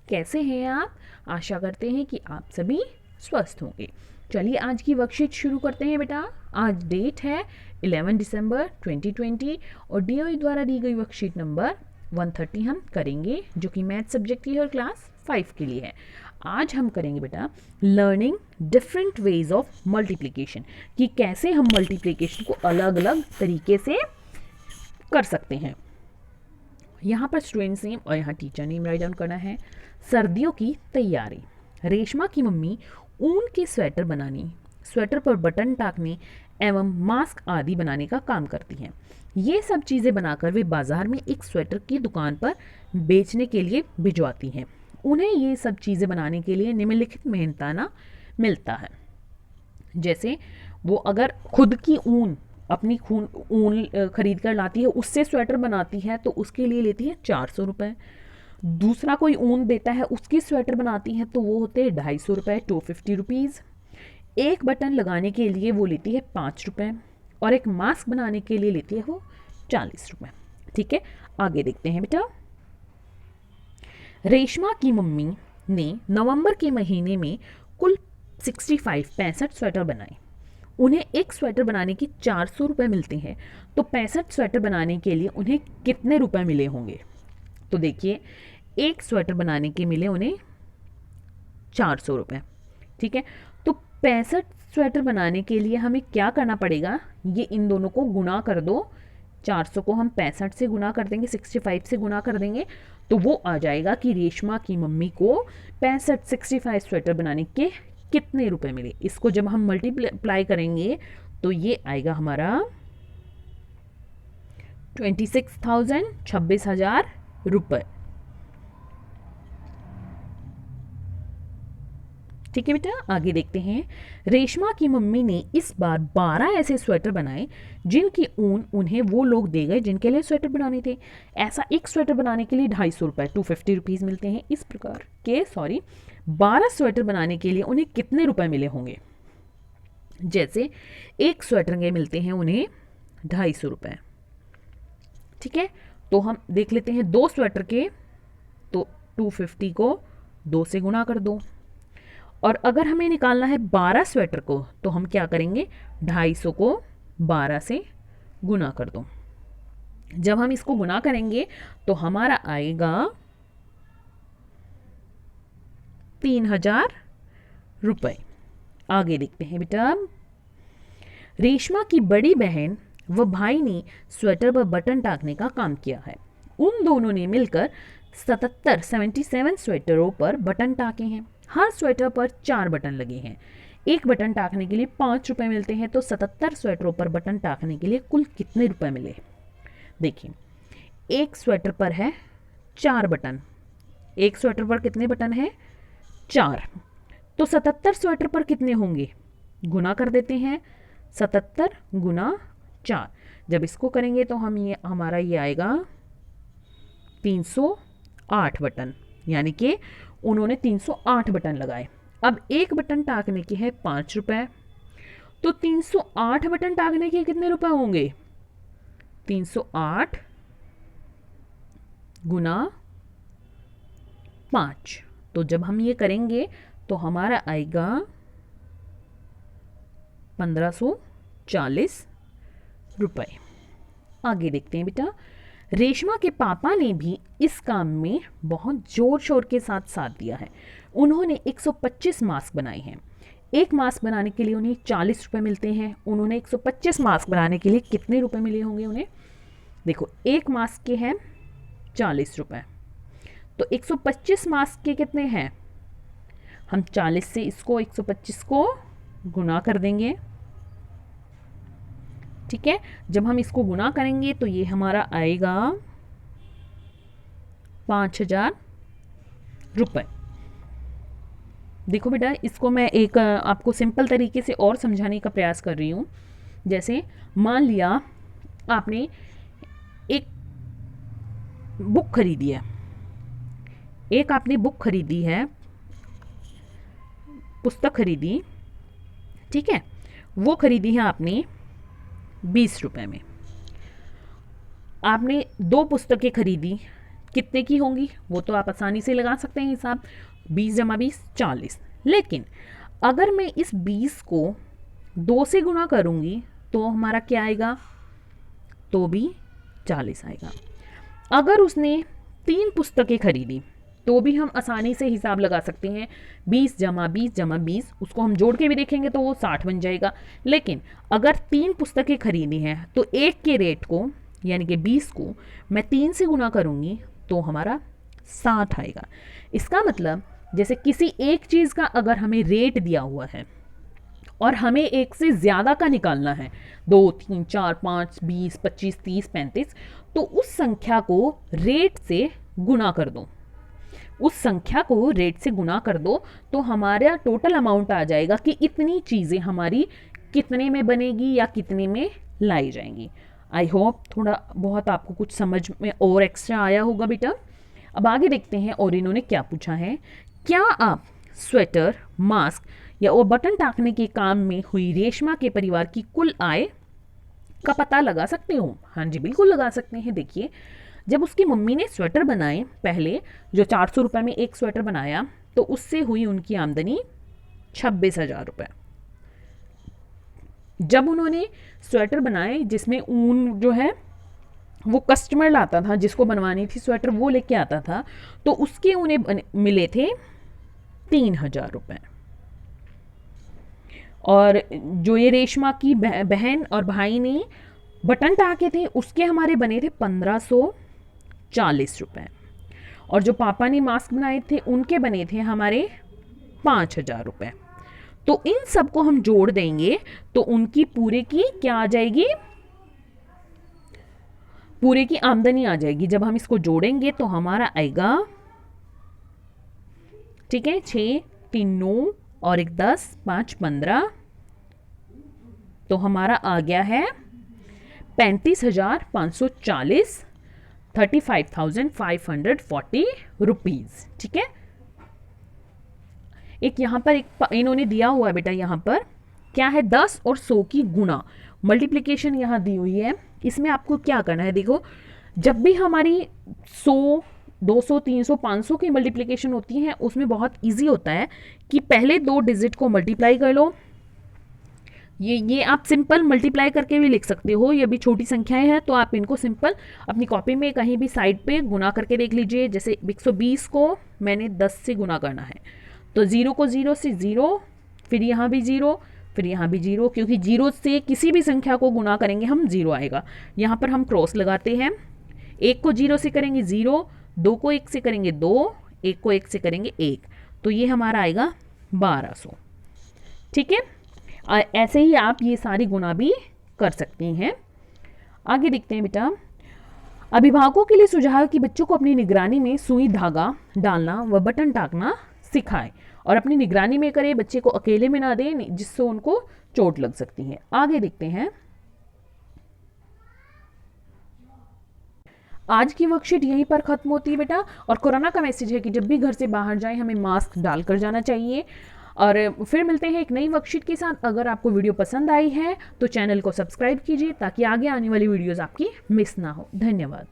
कैसे हैं आप? आशा करते हैं कि आप सभी स्वस्थ होंगे। चलिए आज की वर्कशीट शुरू करते हैं बेटा। आज डेट है 11 दिसंबर 2020 और डीओई द्वारा दी गई वर्कशीट नंबर 130 हम करेंगे, जो कि मैथ सब्जेक्ट की है और क्लास 5 के लिए है। आज हम करेंगे बेटा learning different ways of multiplication, कि कैसे हम मल्टीप्लिकेशन को अलग अलग तरीके से कर सकते हैं। यहाँ पर स्टूडेंट्स नेम और यहाँ टीचर नेम राइट डाउन करना है। सर्दियों की तैयारी। रेशमा की मम्मी ऊन के स्वेटर बनाने, स्वेटर पर बटन टाकने एवं मास्क आदि बनाने का काम करती हैं। ये सब चीज़ें बनाकर वे बाजार में एक स्वेटर की दुकान पर बेचने के लिए भिजवाती हैं। उन्हें ये सब चीज़ें बनाने के लिए निम्नलिखित मेहनताना मिलता है। जैसे वो अगर खुद की ऊन अपनी ऊन खरीद कर लाती है, उससे स्वेटर बनाती है, तो उसके लिए लेती है 400 रुपये। दूसरा कोई ऊन देता है, उसकी स्वेटर बनाती है, तो वो होते हैं 250 रुपये, 250 रुपीज़। एक बटन लगाने के लिए वो लेती है 5 रुपये और एक मास्क बनाने के लिए लेती है वो 40 रुपये। ठीक है, आगे देखते हैं बेटा। रेशमा की मम्मी ने नवंबर के महीने में कुल 65 स्वेटर बनाए। उन्हें एक स्वेटर बनाने की 400 रुपये मिलते हैं, तो 65 स्वेटर बनाने के लिए उन्हें कितने रुपए मिले होंगे? तो देखिए, एक स्वेटर बनाने के मिले उन्हें 400 रुपये। ठीक है, तो 65 स्वेटर बनाने के लिए हमें क्या करना पड़ेगा? ये इन दोनों को गुना कर दो। 400 को हम 65 से गुना कर देंगे, 65 से गुना कर देंगे, तो वो आ जाएगा कि रेशमा की मम्मी को 65 स्वेटर बनाने के कितने रुपए मिले। इसको जब हम मल्टीप्लाई करेंगे तो ये आएगा हमारा 26,000, 26,000 रुपये। ठीक है बेटा, आगे देखते हैं। रेशमा की मम्मी ने इस बार 12 ऐसे स्वेटर बनाए जिनकी ऊन उन्हें वो लोग दे गए जिनके लिए स्वेटर बनाने थे। ऐसा एक स्वेटर बनाने के लिए 250 रुपये, 250 रुपीज़ मिलते हैं। इस प्रकार के 12 स्वेटर बनाने के लिए उन्हें कितने रुपए मिले होंगे? जैसे एक स्वेटर के मिलते हैं उन्हें 250 रुपये। ठीक है, तो हम देख लेते हैं 2 स्वेटर के, तो 250 को 2 से गुणा कर दो। और अगर हमें निकालना है 12 स्वेटर को, तो हम क्या करेंगे? 250 को 12 से गुना कर दो। जब हम इसको गुना करेंगे तो हमारा आएगा 3,000 रुपये। आगे देखते हैं बेटा। रेशमा की बड़ी बहन व भाई ने स्वेटर पर बटन टाकने का काम किया है। उन दोनों ने मिलकर 77 स्वेटरों पर बटन टाके हैं। हर स्वेटर पर 4 बटन लगे हैं। एक बटन टाकने के लिए 5 रुपए मिलते हैं, तो 77 स्वेटरों पर बटन टाकने के लिए कुल कितने रुपए मिले? देखिए, एक स्वेटर पर है 4 बटन। एक स्वेटर पर कितने बटन है? 4। तो 77 स्वेटर पर कितने होंगे? गुना कर देते हैं। 77 गुना 4। जब इसको करेंगे तो हमारा ये आएगा 308 बटन, यानी कि उन्होंने 308 बटन लगाए। अब एक बटन टाकने के है 5 रुपए, तो 308 बटन टाकने के कितने रुपए होंगे? 308 गुना 5। तो जब हम ये करेंगे तो हमारा आएगा 1540 रुपए। आगे देखते हैं बेटा। रेशमा के पापा ने भी इस काम में बहुत जोर शोर के साथ साथ दिया है। उन्होंने 125 मास्क बनाए हैं। एक मास्क बनाने के लिए उन्हें 40 रुपये मिलते हैं। उन्होंने 125 मास्क बनाने के लिए कितने रुपए मिले होंगे उन्हें? देखो, एक मास्क के हैं 40 रुपये, तो 125 मास्क के कितने हैं? हम 40 से इसको 125 को गुना कर देंगे। ठीक है, जब हम इसको गुना करेंगे तो ये हमारा आएगा 5,000 रुपये। देखो बेटा, इसको मैं एक आपको सिंपल तरीके से और समझाने का प्रयास कर रही हूँ। जैसे मान लिया आपने एक बुक खरीदी है, पुस्तक खरीदी। ठीक है, वो खरीदी है आपने 20 रुपये में। आपने 2 पुस्तकें खरीदी कितने की होंगी वो तो आप आसानी से लगा सकते हैं हिसाब, 20 जमा 20 40। लेकिन अगर मैं इस 20 को 2 से गुना करूँगी तो हमारा क्या आएगा, तो भी 40 आएगा। अगर उसने 3 पुस्तकें खरीदी तो भी हम आसानी से हिसाब लगा सकते हैं, 20 जमा 20 जमा 20, उसको हम जोड़ के भी देखेंगे तो वो 60 बन जाएगा। लेकिन अगर 3 पुस्तकें खरीदी हैं तो एक के रेट को यानी कि 20 को मैं 3 से गुना करूँगी तो हमारा 60 आएगा। इसका मतलब जैसे किसी एक चीज़ का अगर हमें रेट दिया हुआ है और हमें एक से ज़्यादा का निकालना है, 2 3 4 5 20 25 30 35, तो उस संख्या को रेट से गुना कर दो, उस संख्या को रेट से गुना कर दो तो हमारा टोटल अमाउंट आ जाएगा कि इतनी चीज़ें हमारी कितने में बनेगी या कितने में लाई जाएंगी। आई होप थोड़ा बहुत आपको कुछ समझ में और एक्स्ट्रा आया होगा बेटा। अब आगे देखते हैं और इन्होंने क्या पूछा है, क्या आप स्वेटर, मास्क या वो बटन टाँकने के काम में हुई रेशमा के परिवार की कुल आय का पता लगा सकते हो? हाँ जी बिल्कुल लगा सकते हैं। देखिए जब उसकी मम्मी ने स्वेटर बनाए पहले, जो 400 रुपये में एक स्वेटर बनाया, तो उससे हुई उनकी आमदनी 26,000 रुपये। जब उन्होंने स्वेटर बनाए जिसमें ऊन जो है वो कस्टमर लाता था, जिसको बनवानी थी स्वेटर वो लेके आता था, तो उसके उन्हें मिले थे 3,000 रुपये। और जो ये रेशमा की बहन और भाई ने बटन टाके थे उसके हमारे बने थे 1,540 रुपये। और जो पापा ने मास्क बनाए थे उनके बने थे हमारे 5,000 रुपये। तो इन सबको हम जोड़ देंगे तो उनकी पूरे की क्या आ जाएगी, पूरे की आमदनी आ जाएगी। जब हम इसको जोड़ेंगे तो हमारा आएगा, ठीक है, 6 3 9 और 1 10 5 15, तो हमारा आ गया है 35,540, 35,540 रुपीज़। ठीक है, एक यहाँ पर एक इन्होंने दिया हुआ है बेटा, यहाँ पर क्या है 10 और 100 की गुना, मल्टीप्लिकेशन यहाँ दी हुई है। इसमें आपको क्या करना है, देखो जब भी हमारी 100 200 300 500 की मल्टीप्लिकेशन होती है उसमें बहुत इजी होता है कि पहले 2 डिजिट को मल्टीप्लाई कर लो। ये आप सिंपल मल्टीप्लाई करके भी लिख सकते हो, ये भी छोटी संख्याएं हैं तो आप इनको सिंपल अपनी कॉपी में कहीं भी साइड पे गुना करके देख लीजिए। जैसे 120 को मैंने 10 से गुना करना है तो 0 को 0 से 0, फिर यहाँ भी 0, फिर यहाँ भी 0, क्योंकि 0 से किसी भी संख्या को गुना करेंगे हम 0 आएगा। यहाँ पर हम क्रॉस लगाते हैं, 1 को 0 से करेंगे 0, 2 को 1 से करेंगे 2, 1 को 1 से करेंगे 1, तो ये हमारा आएगा 1200। ठीक है, ऐसे ही आप ये सारी गुना भी कर सकती हैं। आगे देखते हैं बेटा, अभिभावकों के लिए सुझाव कि बच्चों को अपनी निगरानी में सुई धागा डालना व बटन टाकना सिखाएं और अपनी निगरानी में करें, बच्चे को अकेले में ना दें जिससे उनको चोट लग सकती है। आगे देखते हैं, आज की वर्कशीट यहीं पर खत्म होती है बेटा। और कोरोना का मैसेज है कि जब भी घर से बाहर जाएं हमें मास्क डालकर जाना चाहिए। और फिर मिलते हैं एक नई वर्कशीट के साथ। अगर आपको वीडियो पसंद आई है तो चैनल को सब्सक्राइब कीजिए ताकि आगे आने वाली वीडियोस आपकी मिस ना हो। धन्यवाद।